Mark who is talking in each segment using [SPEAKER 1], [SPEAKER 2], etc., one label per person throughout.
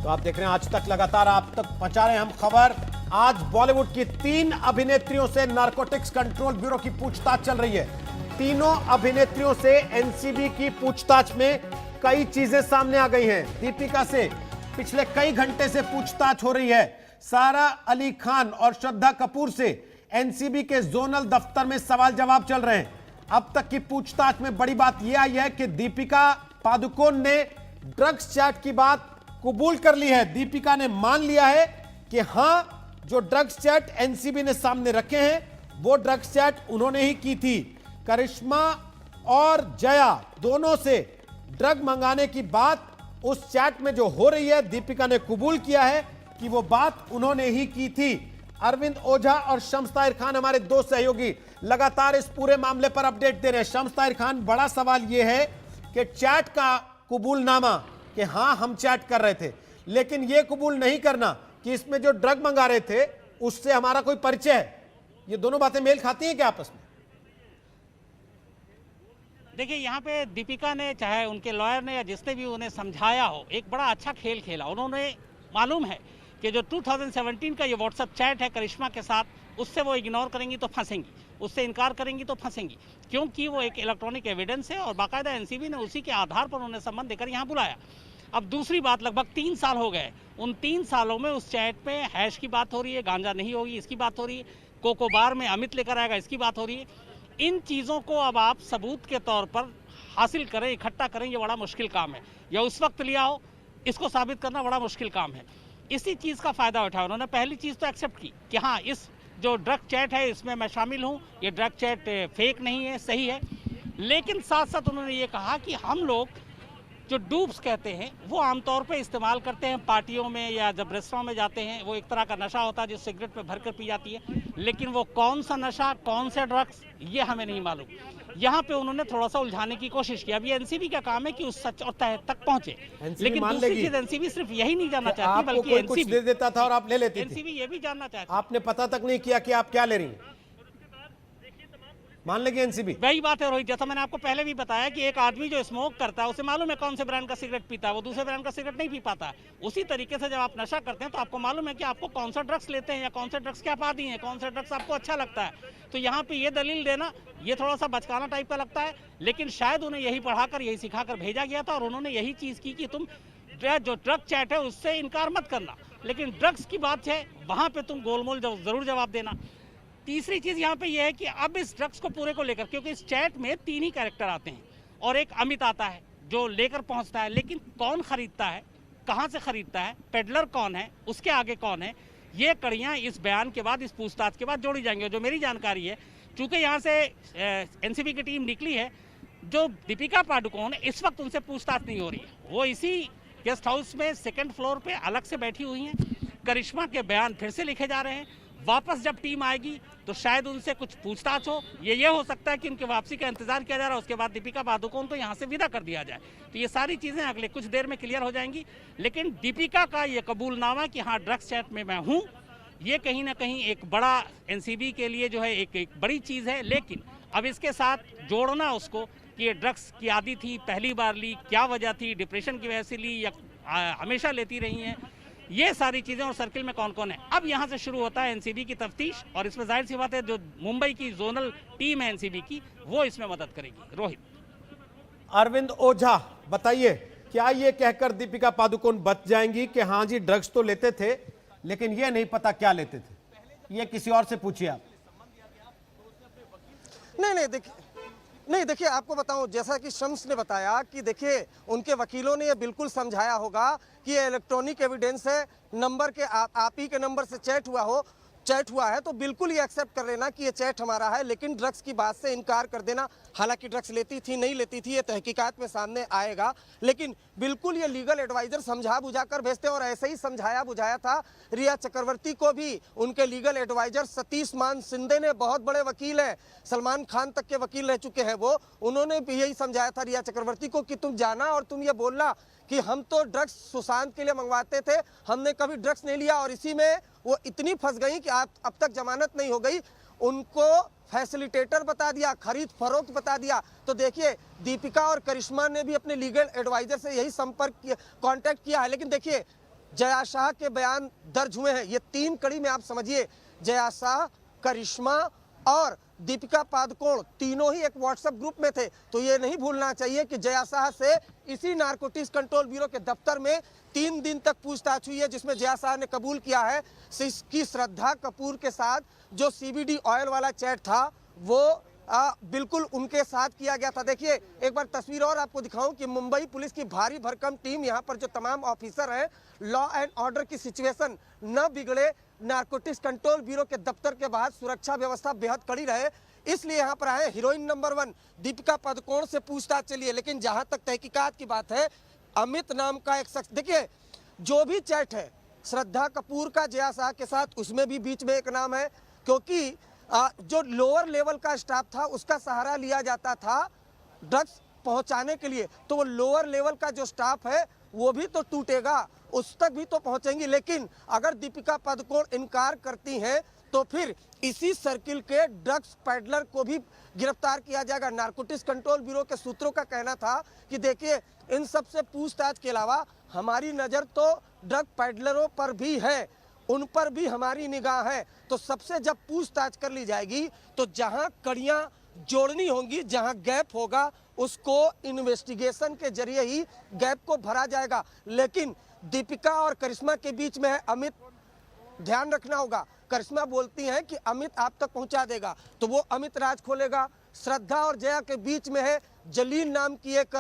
[SPEAKER 1] तो आप देख रहे हैं आज तक, लगातार आप तक पहुंचा रहे हैं हम खबर। आज बॉलीवुड की 3 अभिनेत्रियों से नारकोटिक्स कंट्रोल ब्यूरो की पूछताछ चल रही है। तीनों अभिनेत्रियों से एनसीबी की पूछताछ में कई चीजें सामने आ गई हैं। दीपिका से पिछले कई घंटे से पूछताछ हो रही है। सारा अली खान और श्रद्धा कपूर से एनसीबी के जोनल दफ्तर में सवाल जवाब चल रहे हैं। अब तक की पूछताछ में बड़ी बात यह आई है कि दीपिका पादुकोण ने ड्रग्स चैट की बात कबूल कर ली है। दीपिका ने मान लिया है कि हां, जो ड्रग्स चैट एनसीबी ने सामने रखे हैं वो ड्रग्स चैट उन्होंने ही की थी। करिश्मा और जया दोनों से ड्रग मंगाने की बात उस चैट में जो हो रही है, दीपिका ने कबूल किया है कि वो बात उन्होंने ही की थी। अरविंद ओझा और शम्स ताहिर खान हमारे दो सहयोगी लगातार इस पूरे मामले पर अपडेट दे रहे हैं। शम्स ताहिर खान, बड़ा सवाल यह है कि चैट का कबूलनामा कि हां हम चैट कर रहे थे, लेकिन यह कबूल नहीं करना कि इसमें जो ड्रग मंगा रहे थे उससे हमारा कोई परिचय है। ये दोनों बातें मेल खाती हैं क्या आपस में?
[SPEAKER 2] देखिए, यहाँ पे दीपिका ने, चाहे उनके लॉयर ने या जिसने भी उन्हें समझाया हो, एक बड़ा अच्छा खेल खेला। उन्होंने, मालूम है कि जो 2017 का ये व्हाट्सएप चैट है करिश्मा के साथ, उससे वो इग्नोर करेंगी तो फंसेंगी, उससे इनकार करेंगी तो फंसेंगी, क्योंकि वो एक इलेक्ट्रॉनिक एविडेंस है और बाकायदा एनसीबी ने उसी के आधार पर उन्हें संबंध देकर यहाँ बुलाया। अब दूसरी बात, लगभग 3 साल हो गए। उन 3 सालों में उस चैट में हैश की बात हो रही है, गांजा नहीं होगी इसकी बात हो रही है, कोको बार में अमित लेकर आएगा इसकी बात हो रही है। इन चीज़ों को अब आप सबूत के तौर पर हासिल करें, इकट्ठा करें, ये बड़ा मुश्किल काम है। या उस वक्त लिया हो, इसको साबित करना बड़ा मुश्किल काम है। इसी चीज़ का फ़ायदा उठाया उन्होंने। पहली चीज़ तो एक्सेप्ट की कि हाँ, इस जो ड्रग चैट है इसमें मैं शामिल हूँ, ये ड्रग चैट फेक नहीं है, सही है। लेकिन साथ साथ उन्होंने ये कहा कि हम लोग जो डूब्स कहते हैं वो आमतौर पे इस्तेमाल करते हैं पार्टियों में या जब रेस्टोरेंट में जाते हैं। वो एक तरह का नशा होता है जो सिगरेट पे भरकर पी जाती है, लेकिन वो कौन सा नशा, कौन से ड्रग्स, ये हमें नहीं मालूम। यहाँ पे उन्होंने थोड़ा सा उलझाने की कोशिश की। अब ये एनसीबी का काम है कि उस सच और तह तक पहुंचे। लेकिन दूसरी चीज, एनसीबी सिर्फ यही नहीं जानना चाहती, बल्कि
[SPEAKER 1] एनसीबी दे देता था और आप ले लेते थे।
[SPEAKER 2] एनसीबी ये भी जानना चाहती,
[SPEAKER 1] आपने पता तक नहीं किया कि आप क्या ले रही हैं। मान लेगी एनसीबी।
[SPEAKER 2] वही बात है रोहित, जैसा मैंने आपको पहले भी बताया कि एक आदमी जो स्मोक करता है उसे मालूम है कौन से ब्रांड का सिगरेट पीता है, वो दूसरे ब्रांड का सिगरेट नहीं पी पाता। उसी तरीके से जब आप नशा करते हैं तो आपको मालूम है कि आपको कौन सा ड्रग्स लेते हैं या कौन से ड्रग्स के आप आदी हैं, कौन सा ड्रग्स आपको अच्छा लगता है। तो यहाँ पे ये दलील देना, ये थोड़ा सा बचकाना टाइप का लगता है, लेकिन शायद उन्हें यही पढ़ाकर, यही सिखाकर भेजा गया था और उन्होंने यही चीज़ की कि तुम जो ड्रग चैट है उससे इनकार मत करना, लेकिन ड्रग्स की बात है वहाँ पे तुम गोलमोल जरूर जवाब देना। तीसरी चीज़ यहाँ पे यह है कि अब इस ड्रग्स को पूरे को लेकर, क्योंकि इस चैट में 3 ही कैरेक्टर आते हैं और एक अमित आता है जो लेकर पहुँचता है, लेकिन कौन खरीदता है, कहाँ से खरीदता है, पेडलर कौन है, उसके आगे कौन है, ये कड़ियाँ इस बयान के बाद, इस पूछताछ के बाद जोड़ी जाएंगी। जो मेरी जानकारी है, चूँकि यहाँ से एनसीबी की टीम निकली है, जो दीपिका पादुकोण इस वक्त उनसे पूछताछ नहीं हो रही है, वो इसी गेस्ट हाउस में 2nd फ्लोर पे अलग से बैठी हुई हैं। करिश्मा के बयान फिर से लिखे जा रहे हैं। वापस जब टीम आएगी तो शायद उनसे कुछ पूछताछ हो। ये हो सकता है कि उनकी वापसी का इंतजार किया जा रहा है, उसके बाद दीपिका पादुकोण को यहाँ से विदा कर दिया जाए। तो ये सारी चीज़ें अगले कुछ देर में क्लियर हो जाएंगी। लेकिन दीपिका का ये कबूलनामा कि हाँ ड्रग्स चैट में मैं हूँ, ये कहीं ना कहीं एक बड़ा एनसीबी के लिए जो है एक बड़ी चीज़ है। लेकिन अब इसके साथ जोड़ना उसको कि ये ड्रग्स की आदी थी, पहली बार ली, क्या वजह थी, डिप्रेशन की वजह से ली या हमेशा लेती रही हैं, ये सारी चीज़ें और सर्किल में कौन कौन है। अब यहाँ से शुरू होता है एनसीबी की तफ्तीश और इसमें जाहिर सी बात है जो मुंबई की जोनल टीम है एनसीबी की, वो इसमें मदद करेगी। रोहित।
[SPEAKER 1] अरविंद ओझा, बताइए, क्या ये कहकर दीपिका पादुकोण बच जाएंगी कि हाँ जी ड्रग्स तो लेते थे लेकिन ये नहीं पता क्या लेते थे? ये किसी और से पूछिए आप।
[SPEAKER 3] नहीं देखिए, आपको बताऊं, जैसा कि शम्स ने बताया कि देखिए उनके वकीलों ने ये बिल्कुल समझाया होगा कि ये इलेक्ट्रॉनिक एविडेंस है, नंबर के आप ही के नंबर से चैट हुआ है तो बिल्कुल ये एक्सेप्ट कर लेना कि ये चैट हमारा है, लेकिन ड्रग्स की बात से इनकार कर देना। हालांकि ड्रग्स लेती थी नहीं लेती थी ये तहकीकात में सामने आएगा, लेकिन बिल्कुल ये लीगल एडवाइजर समझा बुझा कर भेजते और ऐसे ही समझाया बुझाया था रिया चक्रवर्ती को भी। उनके लीगल एडवाइजर सतीश मान शिंदे ने, बहुत बड़े वकील हैं, सलमान खान तक के वकील रह चुके हैं वो, उन्होंने भी यही समझाया था रिया चक्रवर्ती को कि तुम जाना और तुम ये बोलना कि हम तो ड्रग्स सुशांत के लिए मंगवाते थे, हमने कभी ड्रग्स नहीं लिया। और इसी में वो इतनी फंस गई कि अब तक जमानत नहीं हो गई। उनको फैसिलिटेटर बता दिया, खरीद फरोख्त बता दिया। तो देखिए दीपिका और करिश्मा ने भी अपने लीगल एडवाइजर से यही कांटेक्ट किया है। लेकिन देखिए जया शाह के बयान दर्ज हुए हैं। ये 3 कड़ी में आप समझिए, जया शाह, करिश्मा और दीपिका पादुकोण तीनों ही एक व्हाट्सएप ग्रुप में थे। तो ये नहीं भूलना चाहिए कि जया शाह से इसी नारकोटिक्स कंट्रोल ब्यूरो के दफ्तर में 3 दिन तक पूछताछ हुई है, जिसमें जया शाह ने कबूल किया है कि श्रद्धा कपूर के साथ जो CBD ऑयल वाला चैट था वो बिल्कुल उनके साथ किया गया था। देखिए एक बार तस्वीर और आपको दिखाऊं कि मुंबई पुलिस की भारी भरकम टीम, यहाँ पर जो तमाम ऑफिसर हैं, लॉ एंड ऑर्डर की सिचुएशन न बिगड़े, नारकोटिक्स कंट्रोल ब्यूरो के दफ्तर के बाहर सुरक्षा व्यवस्था बेहद कड़ी रहे, इसलिए यहाँ पर आए। हीरोइन नंबर 1 दीपिका पादुकोण से पूछताछ चलिए। लेकिन जहाँ तक तहकीकात की बात है, अमित नाम का एक शख्स, देखिए जो भी चैट है श्रद्धा कपूर का जया शाह के साथ, उसमें भी बीच में एक नाम है, क्योंकि जो लोअर लेवल का स्टाफ था उसका सहारा लिया जाता था ड्रग्स पहुंचाने के लिए। तो वो लोअर लेवल का जो स्टाफ है वो भी तो टूटेगा, उस तक भी तो पहुंचेंगी। लेकिन अगर दीपिका पादुकोण इनकार करती हैं तो फिर इसी सर्किल के ड्रग्स पैडलर को भी गिरफ्तार किया जाएगा। नारकोटिक्स कंट्रोल ब्यूरो के सूत्रों का कहना था कि देखिए इन सब से पूछताछ के अलावा हमारी नज़र तो ड्रग पैडलरों पर भी है, उन पर भी हमारी निगाह है। तो सबसे जब पूछताछ कर ली जाएगी तो जहां कड़ियां जोड़नी होंगी, जहां गैप होगा, उसको इन्वेस्टिगेशन के जरिए ही गैप को भरा जाएगा। लेकिन दीपिका और करिश्मा के बीच में है अमित, ध्यान रखना होगा। करिश्मा बोलती हैं कि अमित आप तक पहुंचा देगा, तो वो अमित राज खोलेगा। श्रद्धा और जया के बीच में है जलील नाम की एक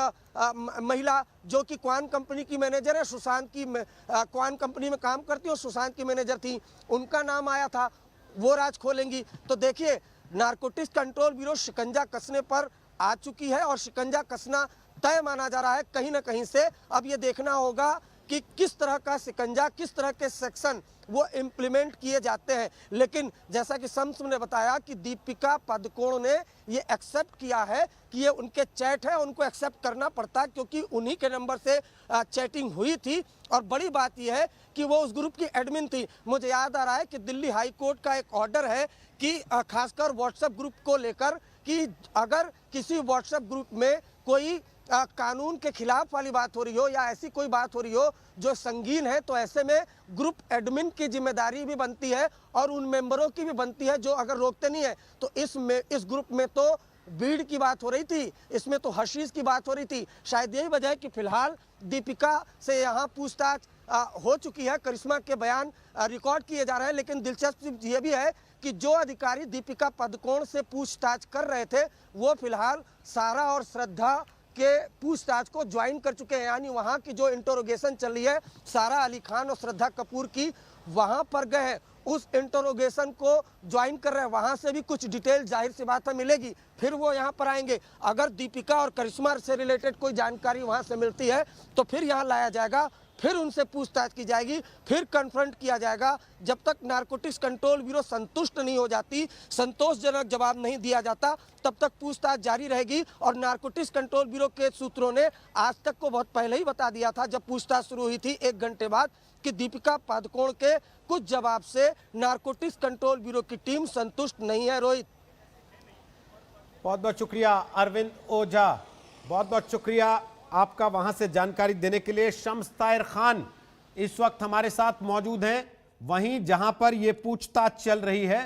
[SPEAKER 3] महिला, जो कि क्वान कंपनी की मैनेजर है, सुशांत की क्वान कंपनी में काम करती है और सुशांत की मैनेजर थी, उनका नाम आया था, वो राज खोलेंगी। तो देखिए नारकोटिक्स कंट्रोल ब्यूरो शिकंजा कसने पर आ चुकी है और शिकंजा कसना तय माना जा रहा है कहीं ना कहीं से। अब ये देखना होगा कि किस तरह का शिकंजा, किस तरह के सेक्शन वो इम्प्लीमेंट किए जाते हैं। लेकिन जैसा कि शम्स ने बताया कि दीपिका पादुकोण ने ये एक्सेप्ट किया है कि ये उनके चैट है, उनको एक्सेप्ट करना पड़ता क्योंकि उन्हीं के नंबर से चैटिंग हुई थी। और बड़ी बात यह है कि वो उस ग्रुप की एडमिन थी। मुझे याद आ रहा है कि दिल्ली हाई कोर्ट का एक ऑर्डर है कि खासकर व्हाट्सएप ग्रुप को लेकर कि अगर किसी व्हाट्सएप ग्रुप में कोई कानून के खिलाफ वाली बात हो रही हो या ऐसी कोई बात हो रही हो जो संगीन है, तो ऐसे में ग्रुप एडमिन की जिम्मेदारी भी बनती है और उन मेंबरों की भी बनती है जो अगर रोकते नहीं है। तो इस ग्रुप में तो बीड़ की बात हो रही थी, इसमें तो हशीश की बात हो रही थी। शायद यही वजह है कि फिलहाल दीपिका से यहाँ पूछताछ हो चुकी है, करिश्मा के बयान रिकॉर्ड किए जा रहे हैं। लेकिन दिलचस्प ये भी है कि जो अधिकारी दीपिका पादुकोण से पूछताछ कर रहे थे वो फिलहाल सारा और श्रद्धा के पूछताछ को ज्वाइन कर चुके हैं। यानी वहाँ की जो इंटरोगेशन चल रही है सारा अली खान और श्रद्धा कपूर की, वहाँ पर गए हैं, उस इंटरोगेशन को ज्वाइन कर रहे हैं। वहाँ से भी कुछ डिटेल जाहिर सी बात है मिलेगी, फिर वो यहाँ पर आएंगे। अगर दीपिका और करिश्मा से रिलेटेड कोई जानकारी वहाँ से मिलती है तो फिर यहाँ लाया जाएगा, फिर उनसे पूछताछ की जाएगी, फिर कन्फ्रंट किया जाएगा। जब तक नारकोटिक्स कंट्रोल ब्यूरो संतुष्ट नहीं हो जाती, संतोषजनक जवाब नहीं दिया जाता, तब तक पूछताछ जारी रहेगी। और नारकोटिक्स कंट्रोल ब्यूरो के सूत्रों ने आज तक को बहुत पहले ही बता दिया था, जब पूछताछ शुरू हुई थी 1 घंटे बाद, कि दीपिका पादुकोण के कुछ जवाब से नारकोटिक्स कंट्रोल ब्यूरो की टीम संतुष्ट नहीं है। रोहित,
[SPEAKER 1] बहुत बहुत शुक्रिया अरविंद ओझा, बहुत बहुत शुक्रिया आपका वहां से जानकारी देने के लिए। शम्स ताहिर खान इस वक्त हमारे साथ मौजूद हैं वहीं जहां पर यह पूछताछ चल रही है,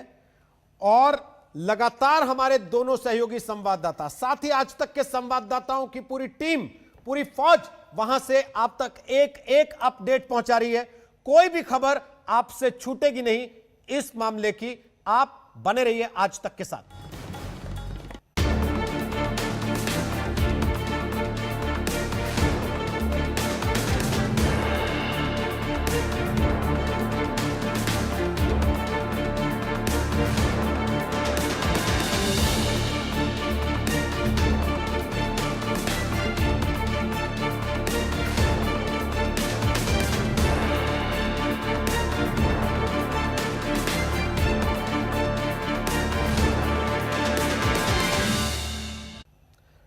[SPEAKER 1] और लगातार हमारे दोनों सहयोगी संवाददाता, साथ ही आज तक के संवाददाताओं की पूरी टीम, पूरी फौज वहां से आप तक एक एक अपडेट पहुंचा रही है। कोई भी खबर आपसे छूटेगी नहीं इस मामले की। आप बने रहिए आज तक के साथ।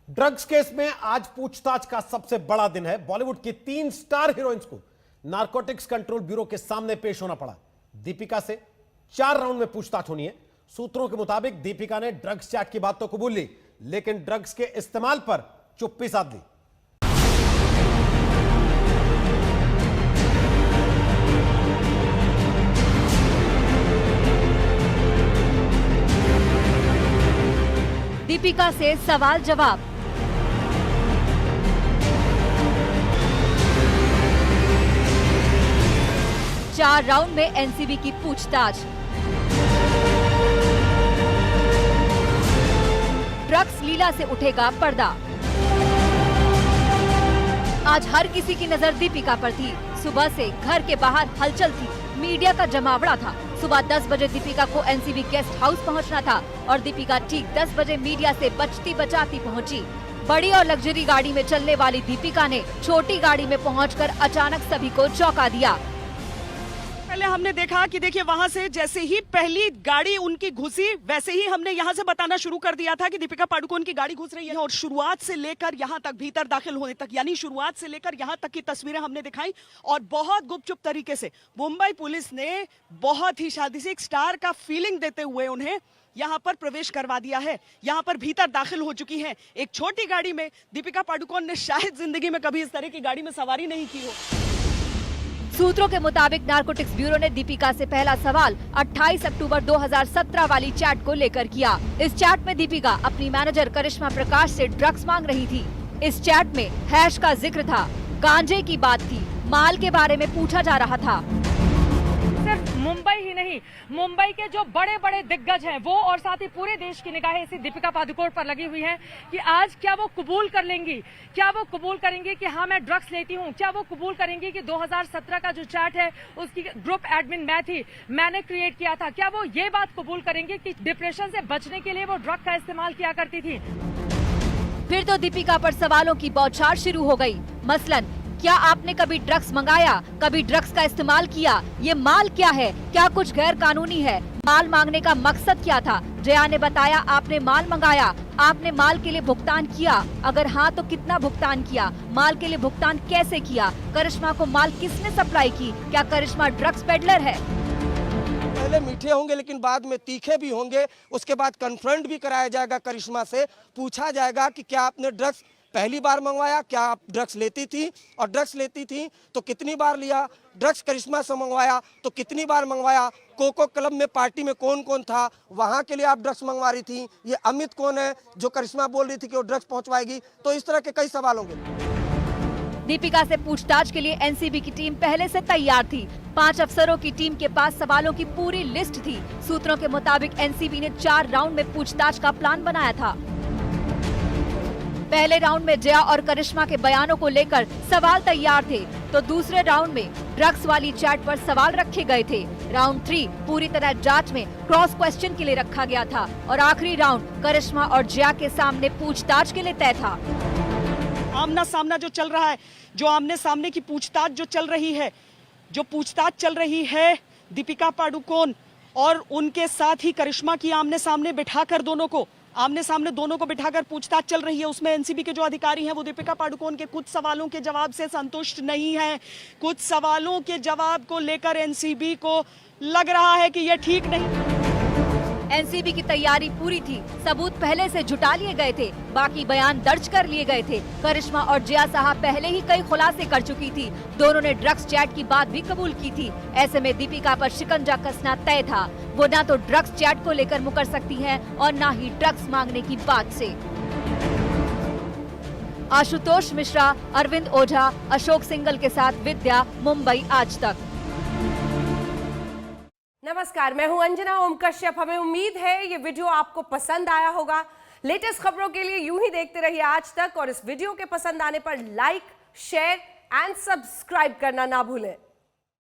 [SPEAKER 1] ड्रग्स केस में आज पूछताछ का सबसे बड़ा दिन है। बॉलीवुड की 3 स्टार हीरोइंस को नारकोटिक्स कंट्रोल ब्यूरो के सामने पेश होना पड़ा। दीपिका से 4 राउंड में पूछताछ होनी है। सूत्रों के मुताबिक दीपिका ने ड्रग्स चैट की बात तो कबूल ली, लेकिन ड्रग्स के इस्तेमाल पर चुप्पी साध ली।
[SPEAKER 4] दीपिका से सवाल जवाब। चार राउंड में एनसीबी की पूछताछ। ड्रग्स लीला से उठेगा पर्दा। आज हर किसी की नजर दीपिका पर थी। सुबह से घर के बाहर हलचल थी, मीडिया का जमावड़ा था। सुबह 10 बजे दीपिका को एनसीबी गेस्ट हाउस पहुंचना था और दीपिका ठीक 10 बजे मीडिया से बचती बचाती पहुंची। बड़ी और लग्जरी गाड़ी में चलने वाली दीपिका ने छोटी गाड़ी में पहुंचकर अचानक सभी को चौंका दिया।
[SPEAKER 5] पहले हमने देखा कि देखिए वहां से जैसे ही पहली गाड़ी उनकी घुसी, वैसे ही हमने यहां से बताना शुरू कर दिया था कि दीपिका पादुकोण की गाड़ी घुस रही है। और शुरुआत से लेकर यहां तक, भीतर दाखिल होने तक, यानी शुरुआत से लेकर यहां तक की तस्वीरें हमने दिखाई। और बहुत गुपचुप तरीके से मुंबई पुलिस ने बहुत ही शादी से एक स्टार का फीलिंग देते हुए उन्हें यहाँ पर प्रवेश करवा दिया है। यहाँ पर भीतर दाखिल हो चुकी हैं एक छोटी गाड़ी में। दीपिका पादुकोण ने शायद जिंदगी में कभी इस तरह की गाड़ी में सवारी नहीं की हो।
[SPEAKER 4] सूत्रों के मुताबिक नारकोटिक्स ब्यूरो ने दीपिका से पहला सवाल 28 अक्टूबर 2017 वाली चैट को लेकर किया। इस चैट में दीपिका अपनी मैनेजर करिश्मा प्रकाश से ड्रग्स मांग रही थी। इस चैट में हैश का जिक्र था, गांजे की बात थी, माल के बारे में पूछा जा रहा था।
[SPEAKER 6] सिर्फ मुंबई ही नहीं, मुंबई के जो बड़े बड़े दिग्गज हैं वो और साथ ही पूरे देश की निगाहें इसी दीपिका पादुकोण पर लगी हुई हैं कि आज क्या वो कबूल कर लेंगी, क्या वो कबूल करेंगी कि हाँ मैं ड्रग्स लेती हूँ, क्या वो कबूल करेंगी कि 2017 का जो चैट है उसकी ग्रुप एडमिन मैं थी, मैंने क्रिएट किया था, क्या वो ये बात कबूल करेंगी कि डिप्रेशन से बचने के लिए वो ड्रग का इस्तेमाल किया करती थी।
[SPEAKER 4] फिर तो दीपिका पर सवालों की बौछार शुरू हो गई। मसलन, क्या आपने कभी ड्रग्स मंगाया, कभी ड्रग्स का इस्तेमाल किया, ये माल क्या है, क्या कुछ गैर कानूनी है, माल मांगने का मकसद क्या था। जया ने बताया आपने माल मंगाया, आपने माल के लिए भुगतान किया, अगर हाँ तो कितना भुगतान किया, माल के लिए भुगतान कैसे किया, करिश्मा को माल किसने सप्लाई की, क्या करिश्मा ड्रग्स पेडलर है।
[SPEAKER 3] पहले मीठे होंगे लेकिन बाद में तीखे भी होंगे। उसके बाद कन्फ्रंट भी कराया जाएगा करिश्मा से, पूछा जाएगा कि क्या आपने ड्रग्स पहली बार मंगवाया, क्या आप ड्रग्स लेती थी, और ड्रग्स लेती थी तो कितनी बार लिया, ड्रग्स करिश्मा से मंगवाया तो कितनी बार मंगवाया, कोको क्लब में पार्टी में कौन कौन था, वहाँ के लिए आप ड्रग्स मंगवा रही थी, ये अमित कौन है जो करिश्मा बोल रही थी कि वो ड्रग्स पहुँचवाएगी। तो इस तरह के कई सवाल होंगे।
[SPEAKER 4] दीपिका से पूछताछ के लिए एनसीबी की टीम पहले से तैयार थी। 5 अफसरों की टीम के पास सवालों की पूरी लिस्ट थी। सूत्रों के मुताबिक एनसीबी ने 4 राउंड में पूछताछ का प्लान बनाया था। पहले राउंड में जया और करिश्मा के बयानों को लेकर सवाल तैयार थे, तो दूसरे राउंड में ड्रग्स वाली चैट पर सवाल रखे गए थे। राउंड 3 पूरी तरह जांच में क्रॉस क्वेश्चन के लिए रखा गया था और आखिरी राउंड करिश्मा और जया के सामने पूछताछ के लिए तय था।
[SPEAKER 5] आमना सामना जो चल रहा है, जो आमने सामने की पूछताछ जो चल रही है, जो पूछताछ चल रही है दीपिका पादुकोण और उनके साथ ही करिश्मा की आमने सामने बिठाकर आमने सामने दोनों को बिठाकर पूछताछ चल रही है। उसमें एनसीबी के जो अधिकारी हैं वो दीपिका पादुकोण के कुछ सवालों के जवाब से संतुष्ट नहीं हैं। कुछ सवालों के जवाब को लेकर एनसीबी को लग रहा है कि यह ठीक नहीं।
[SPEAKER 4] एनसीबी की तैयारी पूरी थी, सबूत पहले से जुटा लिए गए थे, बाकी बयान दर्ज कर लिए गए थे। करिश्मा और जया साहब पहले ही कई खुलासे कर चुकी थी, दोनों ने ड्रग्स चैट की बात भी कबूल की थी। ऐसे में दीपिका पर शिकंजा कसना तय था। वो ना तो ड्रग्स चैट को लेकर मुकर सकती हैं और ना ही ड्रग्स मांगने की बात से। आशुतोष मिश्रा, अरविंद ओझा, अशोक सिंगल के साथ विद्या, मुंबई आज तक।
[SPEAKER 7] नमस्कार, मैं हूं अंजना ओम कश्यप। हमें उम्मीद है ये वीडियो आपको पसंद आया होगा। लेटेस्ट खबरों के लिए यूं ही देखते रहिए आज तक और इस वीडियो के पसंद आने पर लाइक, शेयर एंड सब्सक्राइब करना ना भूलें।